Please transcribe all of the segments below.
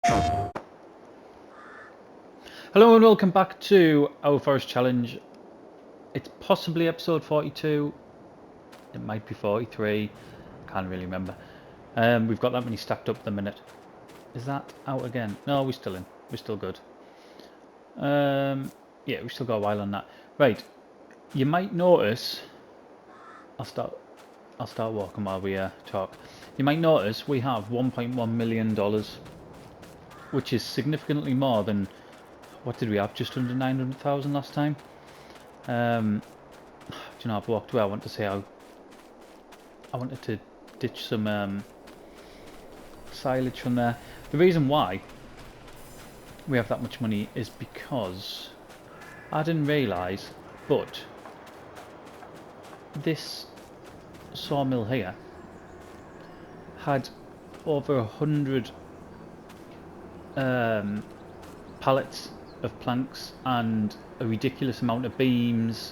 Hello and welcome back to our forest challenge. It's possibly episode 42, it might be 43, can't really remember. We've got that many stacked up at the minute. Is that out again? No, we're still in, we're still good. Yeah, we've still got a while on that. Right, you might notice, I'll start walking while we talk. You might notice we have $1.1 million, which is significantly more than, what did we have, just under 900,000 last time? Do you know, I've walked away. I wanted to ditch some silage from there. The reason why we have that much money is because I didn't realise, but this sawmill here had over 100 pallets of planks and a ridiculous amount of beams,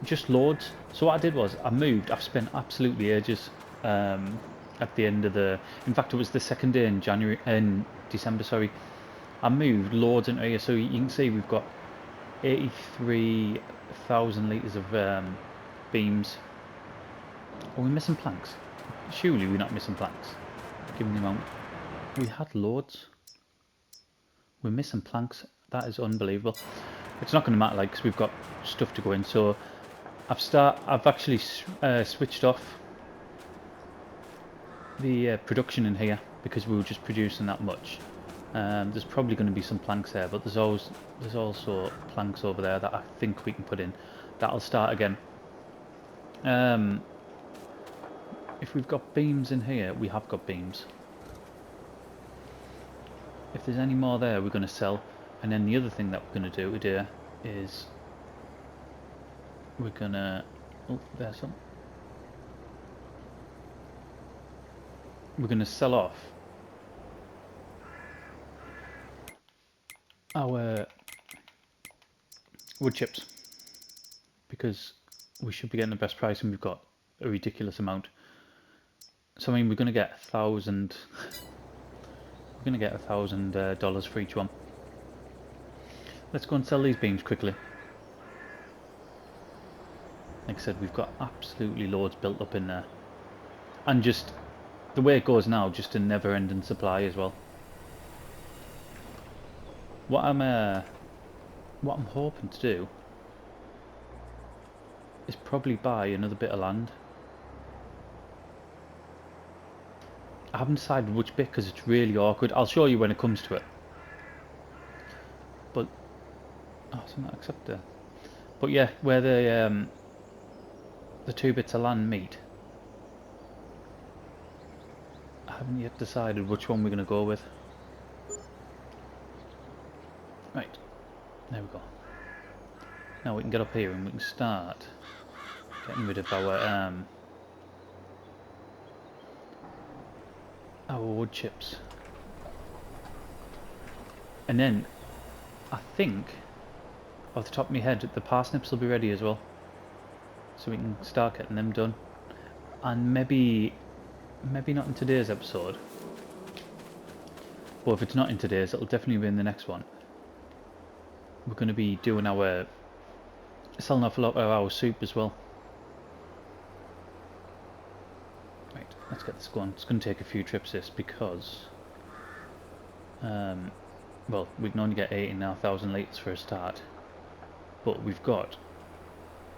just loads. So what I did was I've spent absolutely ages at the end of in fact it was the second day in December, sorry. I moved loads into here, so you can see we've got 83,000 litres of beams. Are we missing planks? Surely we're not missing planks, given the amount. We had loads. We're missing planks. That is unbelievable. It's not going to matter, like, because we've got stuff to go in. So I've actually switched off the production in here because we were just producing that much. There's probably going to be some planks there, but there's also planks over there that I think we can put in. That'll start again. If we've got beams in here, we have got beams. If there's any more there, we're going to sell. And then the other thing that we're going to do today is we're going to... Oh, there's some. We're going to sell off our wood chips because we should be getting the best price and we've got a ridiculous amount. So I mean, we're going to get $1,000. We're going to get $1,000 for each one. Let's go and sell these beams quickly. Like I said, we've got absolutely loads built up in there, and just the way it goes now, just a never-ending supply as well. What I'm hoping to do is probably buy another bit of land. I haven't decided which bit because it's really awkward. I'll show you when it comes to it. But it's not accepted. But yeah, where the two bits of land meet, I haven't yet decided which one we're going to go with. Right, there we go. Now we can get up here and we can start getting rid of our wood chips. And then I think off the top of my head the parsnips will be ready as well, so we can start getting them done. And maybe not in today's episode, but if it's not in today's, it'll definitely be in the next one. We're going to be doing selling off a lot of our soup as well. Right, let's get this going. It's going to take a few trips this because well, we can only get 18,000 litres for a start, but we've got,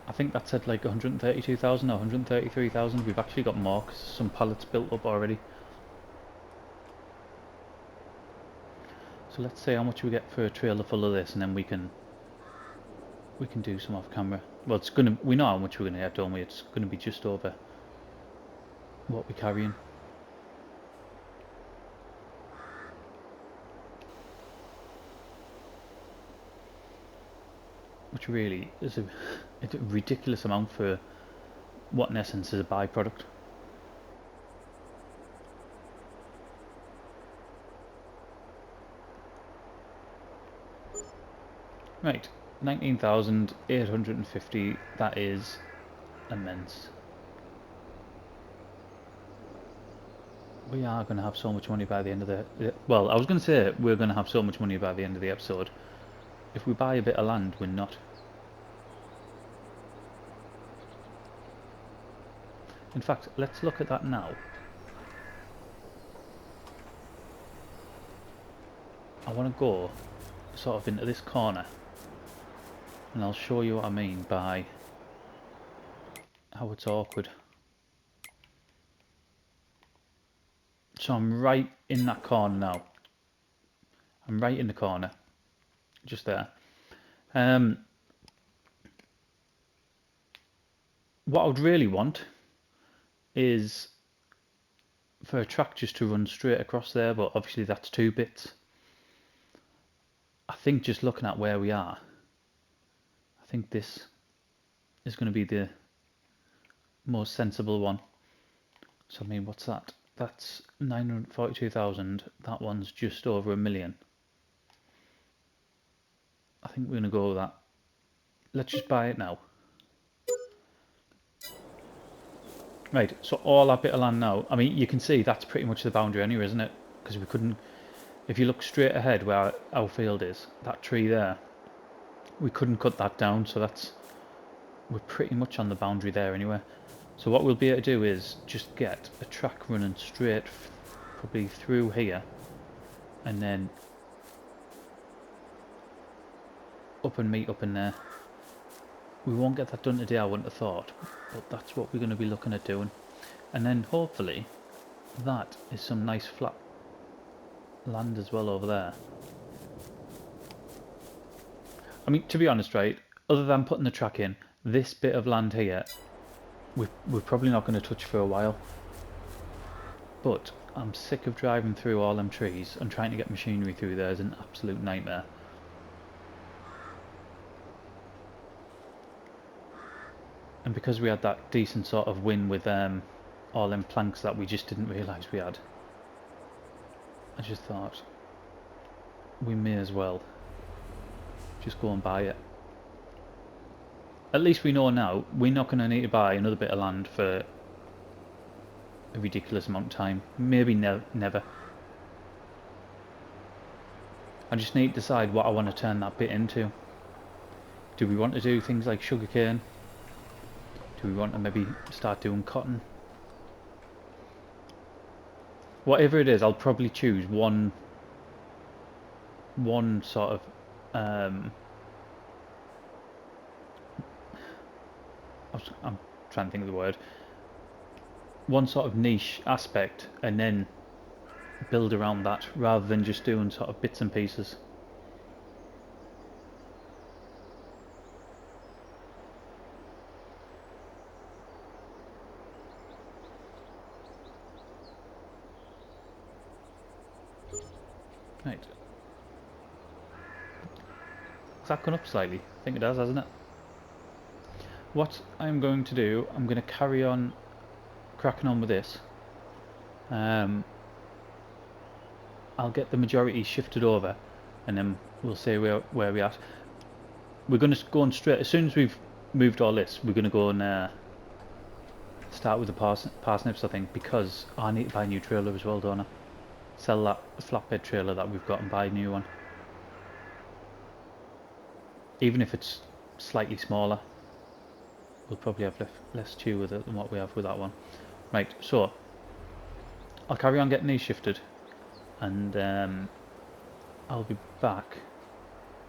I think that said like 132,000 or 133,000. We've actually got more because some pallets built up already. So let's see how much we get for a trailer full of this, and then we can do some off camera. Well, we know how much we're gonna get, don't we? It's gonna be just over what we're carrying. Which really is a ridiculous amount for what in essence is a byproduct. Right, 19,850, that is immense. we are going to have so much money by the end of the... Well, I was going to say we're going to have so much money by the end of the episode. If we buy a bit of land, we're not. In fact, let's look at that now. I want to go sort of into this corner, and I'll show you what I mean by how it's awkward. So I'm right in that corner now. I'm right in the corner, just there. What I would really want is for a track just to run straight across there, but obviously that's 2 bits. I think just looking at where we are, I think this is going to be the most sensible one. So I mean, what's that? That's 942,000. That one's just over 1 million. I think we're going to go with that. Let's just buy it now. Right, so all that bit of land now, I mean, you can see that's pretty much the boundary anyway, isn't it? Because we couldn't, if you look straight ahead where our field is, that tree there, we couldn't cut that down, so that's, we're pretty much on the boundary there anyway. So what we'll be able to do is just get a track running straight, probably through here, and then up and meet up in there. We won't get that done today, I wouldn't have thought, but that's what we're going to be looking at doing. And then hopefully that is some nice flat land as well over there. I mean, to be honest, right, other than putting the track in, this bit of land here, we're probably not going to touch for a while. But I'm sick of driving through all them trees and trying to get machinery through there is an absolute nightmare. And because we had that decent sort of win with all them planks that we just didn't realise we had, I just thought we may as well just go and buy it. At least we know now we're not going to need to buy another bit of land for a ridiculous amount of time. Maybe never. I just need to decide what I want to turn that bit into. Do we want to do things like sugarcane? Do we want to maybe start doing cotton? Whatever it is, I'll probably choose one sort of I'm trying to think of the word. One sort of niche aspect, and then build around that, rather than just doing sort of bits and pieces. Right. Has that gone up slightly? I think it has, hasn't it? What I'm going to do, I'm going to carry on cracking on with this. I'll get the majority shifted over, and then we'll see where we're at. We're going to go on straight, as soon as we've moved all this, we're going to go and start with the parsnips, I think, because I need to buy a new trailer as well, don't I? Sell that flatbed trailer that we've got and buy a new one. Even if it's slightly smaller, we'll probably have less chew with it than what we have with that one. Right, so I'll carry on getting these shifted, and I'll be back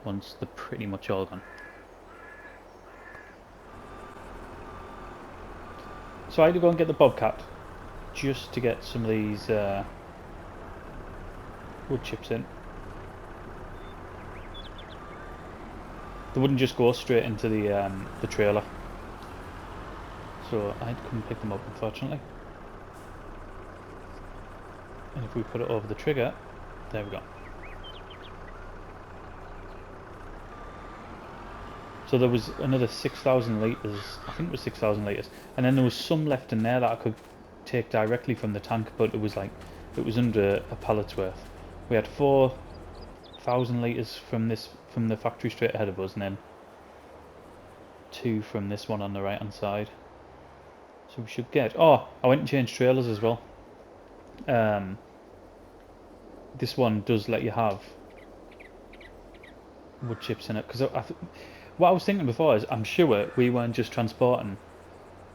once they're pretty much all gone. So I had to go and get the bobcat just to get some of these wood chips in. They wouldn't just go straight into the trailer, so I had to come and pick them up, unfortunately. And if we put it over the trigger, there we go. So there was another 6,000 litres, I think it was 6,000 litres, and then there was some left in there that I could take directly from the tank, but it was like, it was under a pallet's worth. We had 4,000 litres from the factory straight ahead of us, and then 2 from this one on the right hand side. So we should get, oh, I went and changed trailers as well. this one does let you have wood chips in it, because what I was thinking before is I'm sure we weren't just transporting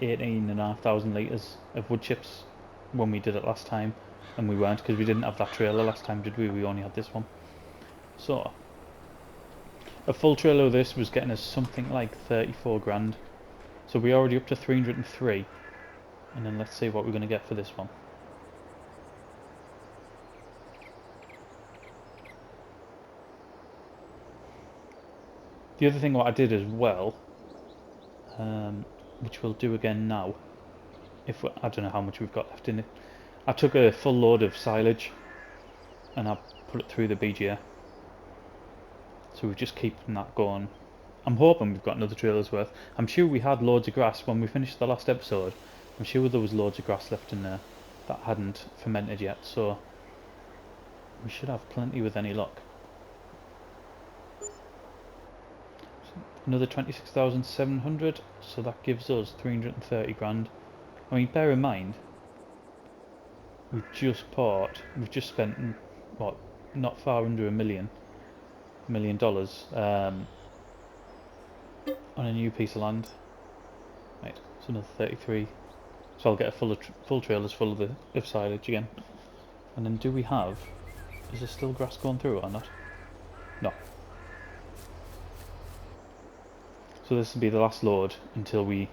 18,500 litres of wood chips when we did it last time, and we weren't, because we didn't have that trailer last time, did we? We only had this one. So a full trailer of this was getting us something like 34 grand. So we're already up to 303, and then let's see what we're going to get for this one. The other thing what I did as well, which we'll do again now, I don't know how much we've got left in it. I took a full load of silage and I put it through the BGA. So we're just keeping that going. I'm hoping we've got another trailer's worth. I'm sure we had loads of grass when we finished the last episode. I'm sure there was loads of grass left in there that hadn't fermented yet, so we should have plenty with any luck. Another 26,700, so that gives us 330 grand. I mean, bear in mind, we've just spent, what, not far under $1 million on a new piece of land. Right, so another 33. So I'll get a full trailers full of silage again. And then is there still grass going through it or not? No. So this will be the last load until we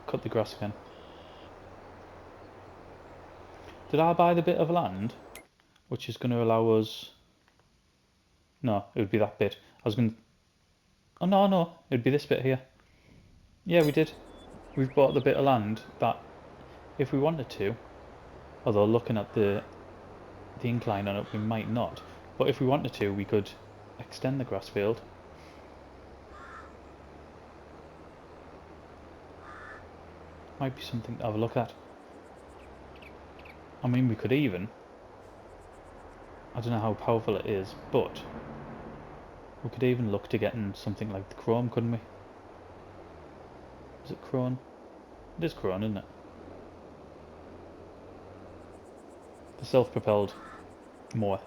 cut the grass again. Did I buy the bit of land which is going to allow us... No, it would be that bit. I was going to... Oh no, it would be this bit here. Yeah, we did. We've bought the bit of land that, if we wanted to, although looking at the incline on it, we might not. But if we wanted to, we could extend the grass field. Might be something to have a look at. I mean, we could even... I don't know how powerful it is, but we could even look to getting something like the chrome, couldn't we? Is it chrome? It is chrome, isn't it? The self-propelled mower.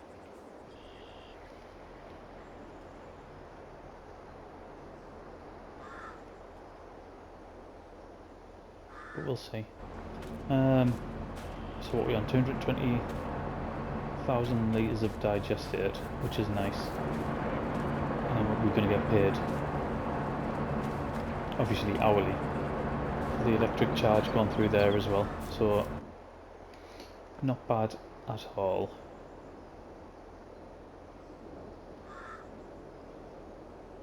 But we'll see. So what are we on? 220,000 litres of digestate, which is nice. And then we're going to get paid, obviously hourly, for the electric charge going through there as well. So not bad at all.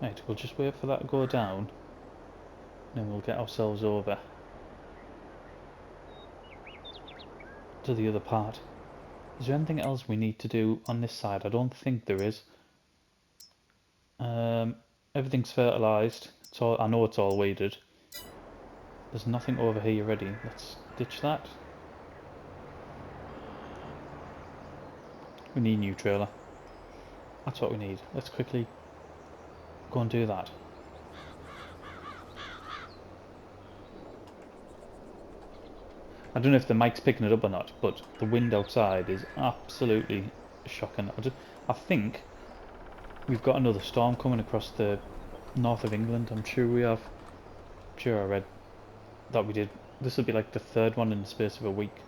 Right, we'll just wait for that to go down, and then we'll get ourselves over to the other part. Is there anything else we need to do on this side? I don't think there is. Everything's fertilised. I know it's all weeded. There's nothing over here ready. Let's ditch that. We need a new trailer. That's what we need. Let's quickly go and do that. I don't know if the mic's picking it up or not, but the wind outside is absolutely shocking. I think we've got another storm coming across the north of England. I'm sure we have. I'm sure I read that we did. This will be like the third one in the space of a week.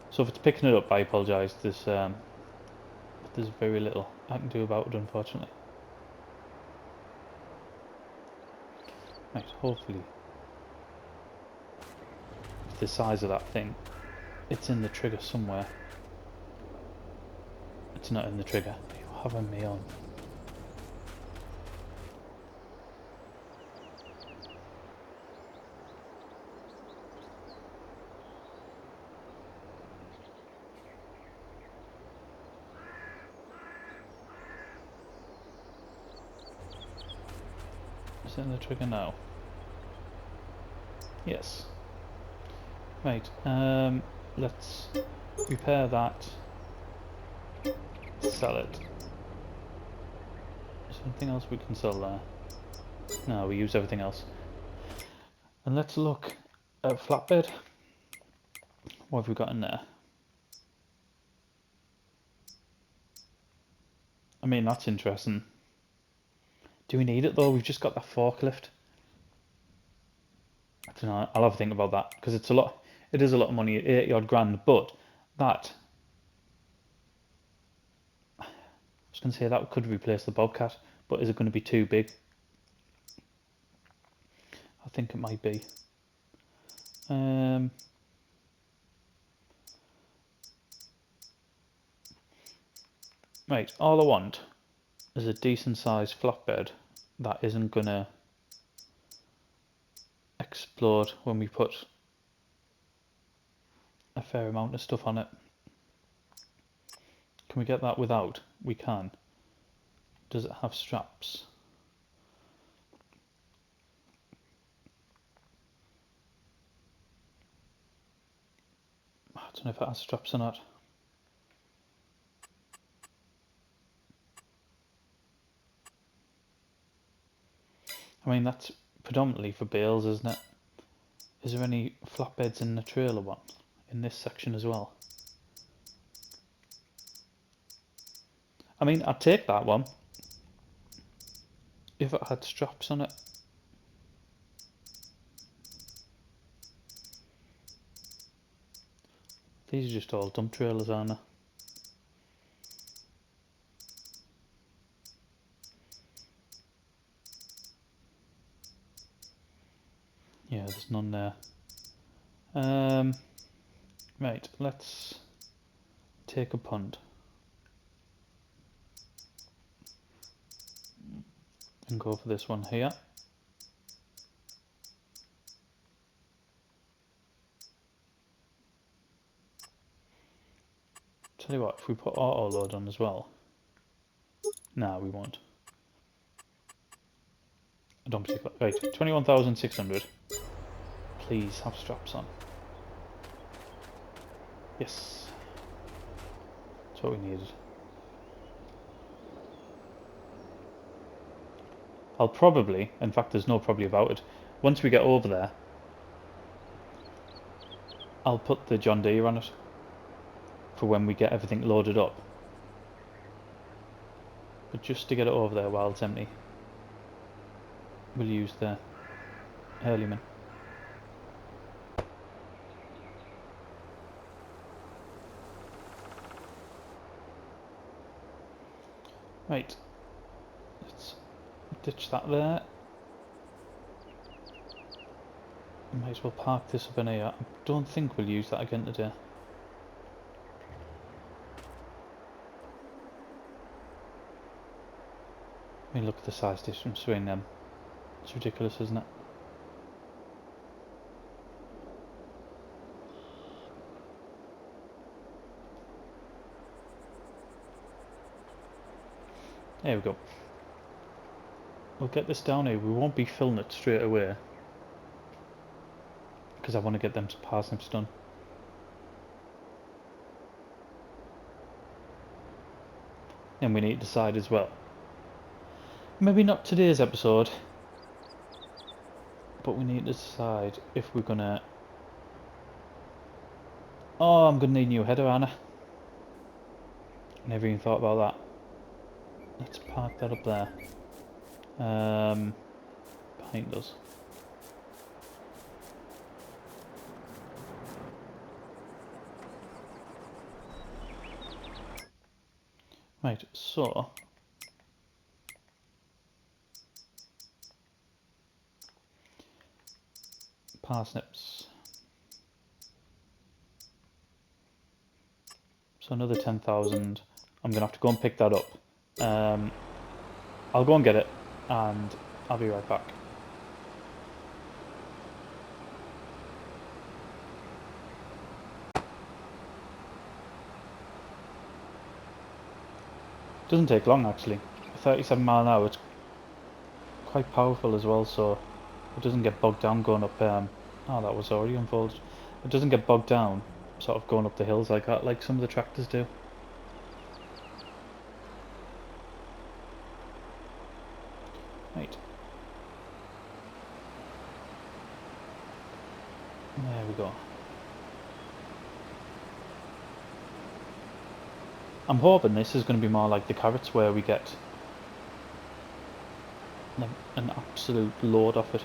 So if it's picking it up, I apologise. There's very little I can do about it, unfortunately. Right, hopefully the size of that thing, it's in the trigger somewhere. It's not in the trigger. You're having me on. Is it in the trigger now? Yes. Right, let's repair that, sell it. Is there anything else we can sell there? No, we use everything else. And let's look at flatbed. What have we got in there? I mean, that's interesting. Do we need it though? We've just got that forklift. I don't know. I'll have a think about that because it's a lot. It is a lot of money, 80 odd grand. But that, I was going to say that could replace the Bobcat, but is it going to be too big? I think it might be. Right. All I want is a decent sized flatbed that isn't going to explode when we put a fair amount of stuff on it. Can we get that without? We can. Does it have straps? I don't know if it has straps or not. I mean, that's predominantly for bales, isn't it? Is there any flatbeds in the trailer one? In this section as well? I mean, I'd take that one if it had straps on it. These are just all dump trailers, aren't they? Yeah, there's none there. Right, let's take a punt and go for this one here. Tell you what, if we put auto load on as well. Nah, we won't. I don't particularly. Right, 21,600. Please have straps on. Yes. That's what we needed. I'll probably, in fact there's no probably about it, once we get over there, I'll put the John Deere on it for when we get everything loaded up. But just to get it over there while it's empty, we'll use the Hurleyman. Right, let's ditch that there. Might as well park this up in here. I don't think we'll use that again today. I mean, look at the size difference between them. It's ridiculous, isn't it? There we go. We'll get this down here. We won't be filling it straight away because I want to get them parsnips done. And we need to decide as well. Maybe not today's episode, but we need to decide if we're gonna. Oh, I'm gonna need a new header, aren't I? Never even thought about that. Let's park that up there. Behind us. Right, so parsnips. So another 10,000. I'm gonna have to go and pick that up. I'll go and get it, and I'll be right back. Doesn't take long actually. 37 mile an hour. It's quite powerful as well, so it doesn't get bogged down going up. Oh, that was already unfolded. It doesn't get bogged down, sort of going up the hills like that, like some of the tractors do. Right. There we go. I'm hoping this is going to be more like the carrots where we get an absolute load of it.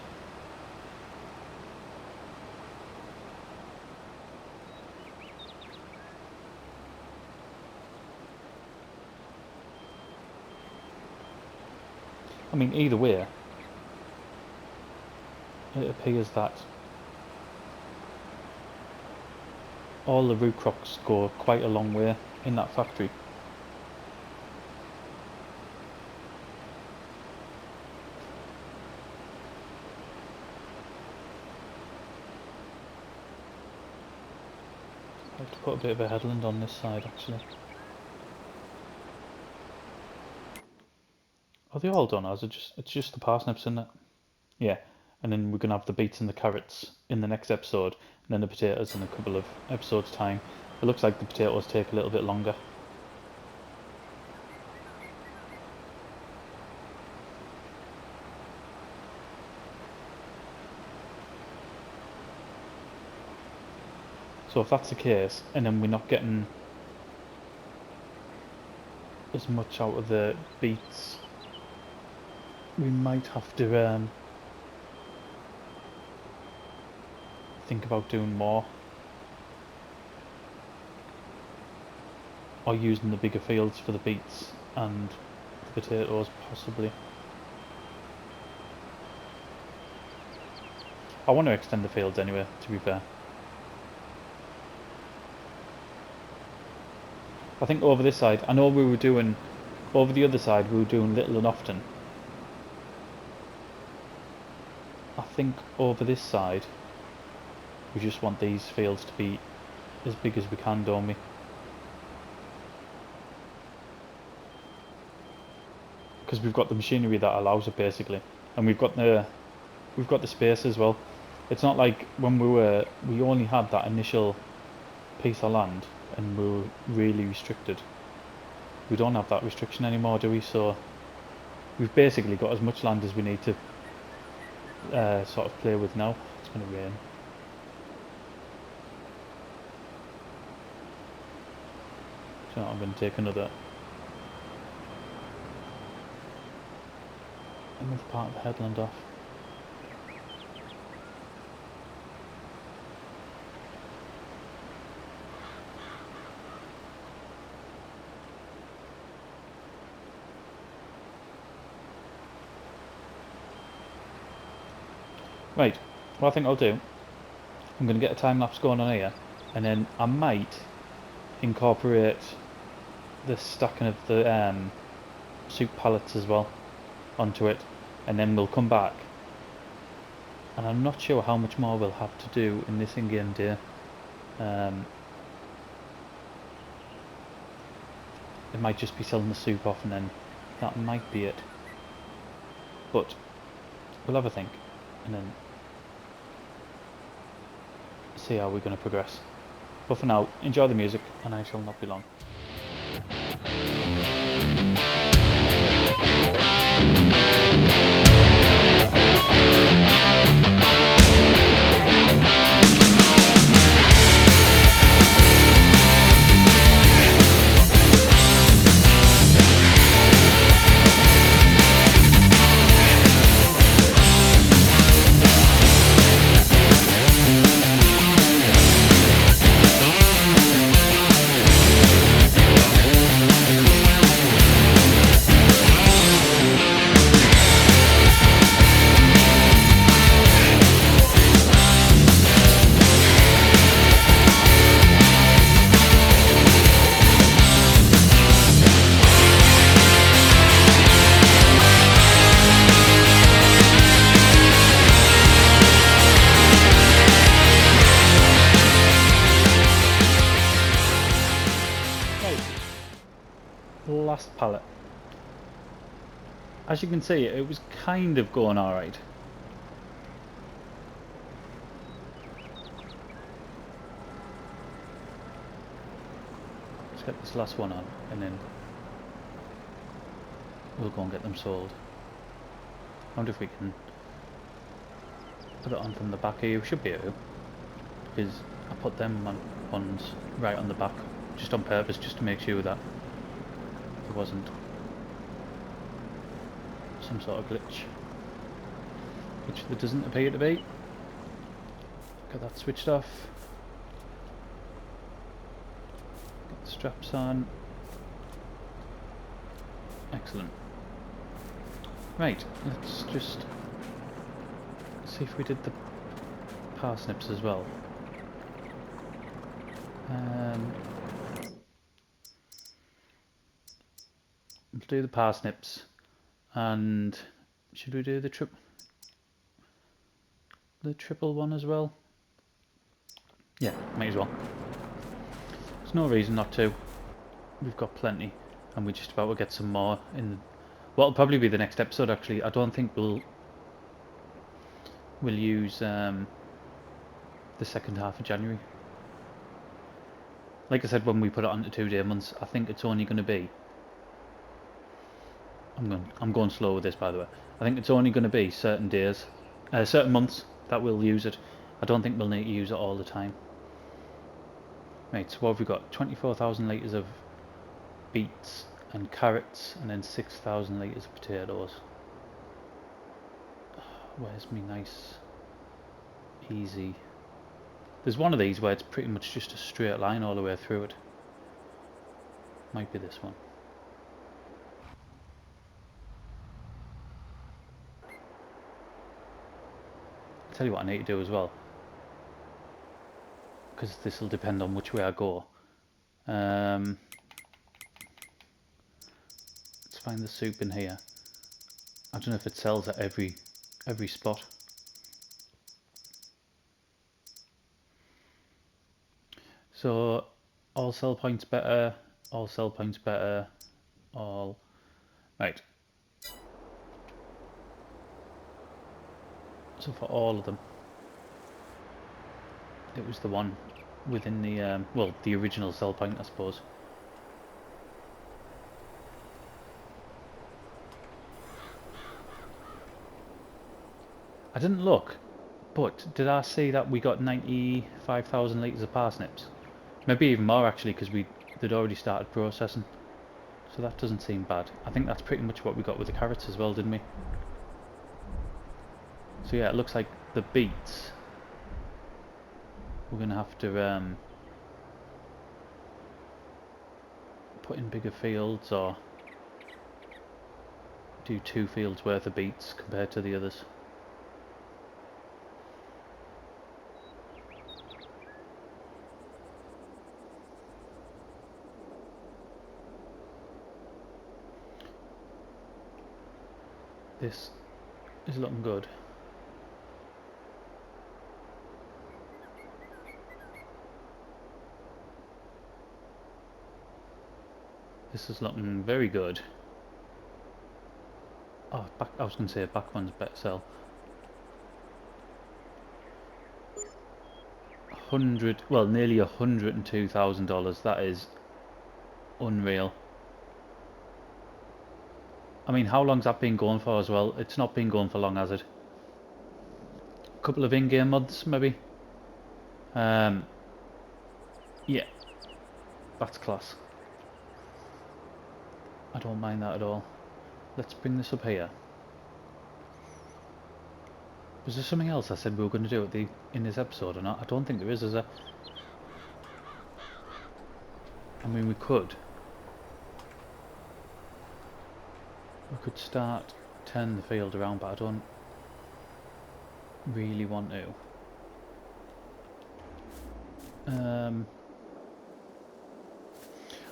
I mean, either way, it appears that all the root crops go quite a long way in that factory. I have to put a bit of a headland on this side actually. Are they all done, or is it just, it's just the parsnips, isn't it? Yeah, and then we're going to have the beets and the carrots in the next episode, and then the potatoes in a couple of episodes time. It looks like the potatoes take a little bit longer. So if that's the case, and then we're not getting as much out of the beets, we might have to think about doing more, or using the bigger fields for the beets and the potatoes possibly. I want to extend the fields anyway, to be fair. I think over this side, I know we were doing, over the other side we were doing little and often. I think over this side we just want these fields to be as big as we can, don't we? Because we've got the machinery that allows it basically, and we've got the space as well. It's not like when we only had that initial piece of land and we were really restricted. We don't have that restriction anymore, do we? So we've basically got as much land as we need to sort of play with now. It's going to rain. So I'm going to take another part of the headland off. Right, what I think I'll do, I'm going to get a time lapse going on here, and then I might incorporate the stacking of the soup pallets as well onto it, and then we'll come back, and I'm not sure how much more we'll have to do in this in-game day. It might just be selling the soup off, and then that might be it, but we'll have a think and then see how we're going to progress. But for now, enjoy the music and I shall not be long. Last pallet. As you can see, it was kind of going alright. Let's get this last one on and then we'll go and get them sold. I wonder if we can put it on from the back here. We should be able to, because I put them ones right on the back just on purpose, just to make sure that there wasn't some sort of glitch, which there doesn't appear to be. Get that switched off. Get the straps on. Excellent. Right, let's just see if we did the parsnips as well. We'll do the parsnips, and should we do the triple one as well? Yeah, might as well. There's no reason not to. We've got plenty, and we're just about to get some more in what'll probably be the next episode. Actually, I don't think we'll use the second half of January. Like I said, when we put it onto 2-day months, I think it's only going to be. I'm going slow with this, by the way. I think it's only going to be certain days, certain months that we'll use it. I don't think we'll need to use it all the time. Right, so what have we got? 24,000 litres of beets and carrots, and then 6,000 litres of potatoes. Where's me nice, easy? There's one of these where it's pretty much just a straight line all the way through it. Might be this one. I'll tell you what I need to do as well, because this will depend on which way I go. Let's find the soup in here. I don't know if it sells at every spot. So all sell points better, all sell points better, all right. So for all of them, it was the one within the well, the original sell point, I suppose. I didn't look, but did I see that we got 95,000 litres of parsnips? Maybe even more actually, because they'd already started processing. So that doesn't seem bad. I think that's pretty much what we got with the carrots as well, didn't we? So yeah, it looks like the beets, we're going to have to put in bigger fields, or do 2 fields worth of beets compared to the others. This is looking good. This is looking very good. Oh, I was going to say back one's better sell. 100, well, nearly $102,000. That is unreal. I mean, how long's that been going for as well? It's not been going for long, has it? A couple of in-game months, maybe. Yeah, that's class. I don't mind that at all. Let's bring this up here. Was there something else I said we were going to do in this episode or not? I don't think there is there? I mean, we could start turning the field around, but I don't really want to.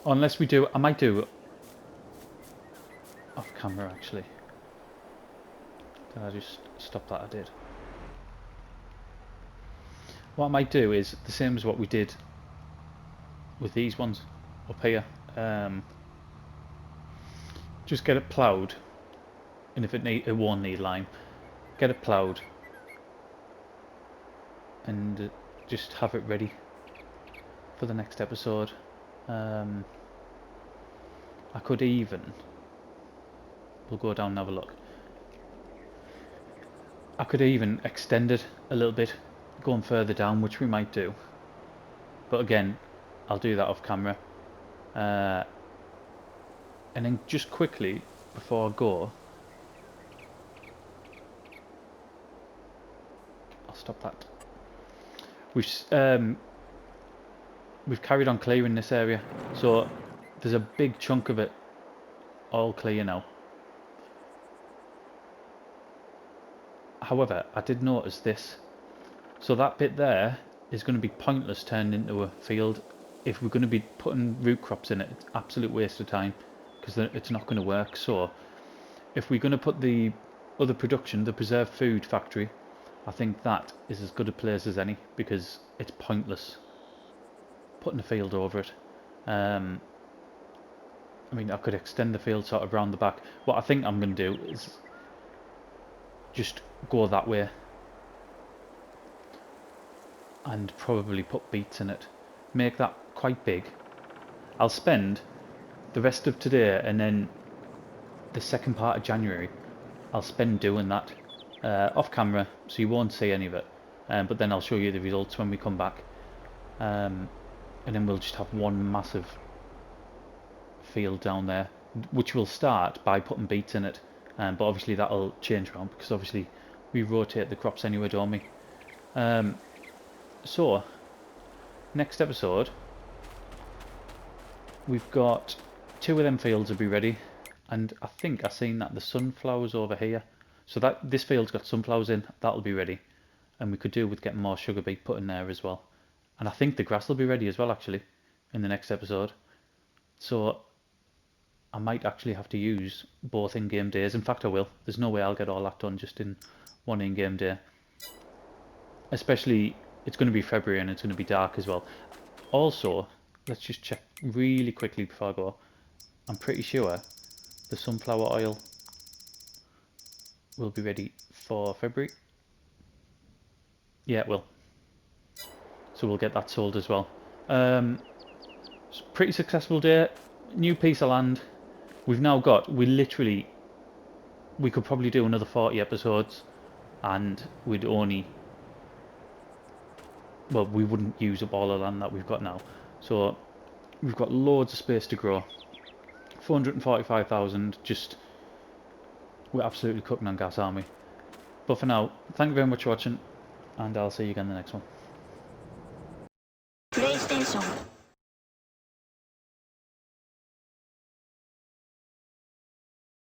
Unless we do, I might do off camera actually. Did I just stop that? I did. What I might do is the same as what we did with these ones up here. Just get it ploughed, and if it won't need lime, get it ploughed, and just have it ready for the next episode. I could even, we'll go down and have a look. I could even extend it a little bit, going further down, which we might do. But again, I'll do that off camera. And then just quickly, before I go, I'll stop that. We've carried on clearing this area, so there's a big chunk of it all clear now. However, I did notice this. So that bit there is going to be pointless turned into a field. If we're going to be putting root crops in it, it's absolute waste of time because it's not going to work. So if we're going to put the other production, the preserved food factory, I think that is as good a place as any because it's pointless putting a field over it. I mean, I could extend the field sort of round the back. What I think I'm going to do is just go that way and probably put beets in it. Make that quite big. I'll spend the rest of today and then the second part of January I'll spend doing that off camera, so you won't see any of it, but then I'll show you the results when we come back, and then we'll just have one massive field down there, which will start by putting beets in it, but obviously that'll change around because obviously we rotate the crops anyway, don't we? So next episode we've got 2 of them fields will be ready, and I think I've seen that the sunflowers over here, so that this field's got sunflowers in, that'll be ready, and we could do with getting more sugar beet put in there as well, and I think the grass will be ready as well actually in the next episode. So I might actually have to use both in-game days. In fact I will. There's no way I'll get all that done just in one in-game day, especially it's going to be February and it's going to be dark as well. Also, let's just check really quickly before I go. I'm pretty sure the sunflower oil will be ready for February. Yeah, it will. So we'll get that sold as well. It's a pretty successful day. New piece of land. We've now got, we could probably do another 40 episodes and we'd only, well, we wouldn't use up all the land that we've got now. So we've got loads of space to grow. 445,000, just, we're absolutely cooking on gas, aren't we? But for now, thank you very much for watching, and I'll see you again in the next one. PlayStation